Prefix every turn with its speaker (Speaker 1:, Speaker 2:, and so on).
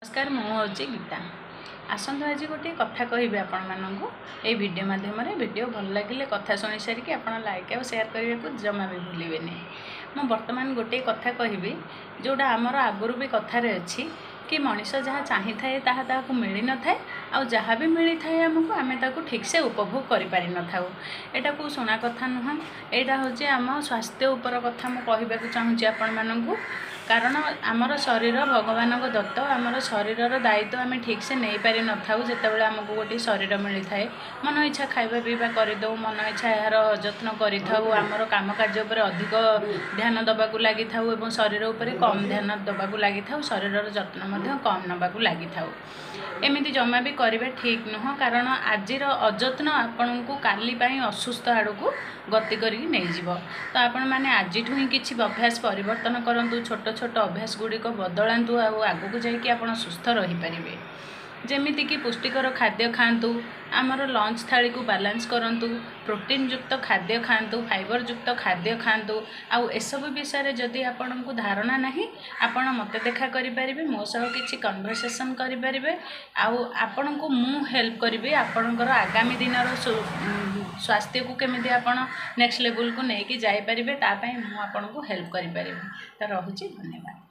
Speaker 1: नमस्कार मुझे गीता आसतु आज गोटे कथा कहि आपण मानू ये वीडियो माध्यम वीडियो भल लगे कथा शुणी सारिकी आप लाइक और शेयर करने को जमा भी भूलें। मु बर्तमान गोटे कथा कहि जोड़ा आमर आगुरी भी कथार अच्छी कि मनीष जहाँ चाही थाए ताहा मिल न थाए आ जहाँ भी मिली थाए आमको आम ठीक से उपभोग कर पारि न थाउ। एटा को शुणा कथा नुह, एटा हूँ आम स्वास्थ्य उपर कथा मु कहबाक चाहूँगी आपण मानू। कारण आमर शरीर भगवान दत्त आमर शरीर दायित्व आम ठीक से नहीं पारि न थाउ। जितेबाला आमको गोटे शरीर मिली थाए मन इच्छा खाଇବା पीवा करदे, मन इच्छा यार जत्न करूँ, आमर काम कार्य उपर अधिक ध्यान दबाक लगी थाउ एवं शरीर उपर कम ध्यान दबाक लगी थाउ, शरीर जत्न कम नबाक लगी थाउ। एमती जमा भी करबा ठीक नुह, कारण आजिर अजत्न आपण को काली असुस्थ आड़ को गति करके नहीं जीव। तो आपण मैंने आज ही किसी अभ्यास परिवर्तन करूँ, छोट छोट अभ्यास गुड़िक बदलातु आगू जाकि आप सुस्थ रहीपर। जमीती कि पुष्टिकर खाद्य खातु, आमर लंच थाली को बैलेंस करूँ, प्रोटीन युक्त खाद्य खातु, फाइबर युक्त खाद्य खातु। आउ एसबू विषय जदि आपण को धारणा नहीं आपण मत देखा करें, मो सह किसी कन्वर्सेसन करें, आपण को मु हेल्प करी आपणकर आगामी दिन स्वास्थ्य को केमी आपण नेक्स्ट लेवल को लेकिन जापर तापाई मुझे आपको हेल्प करें। तो रहुची धन्यवाद।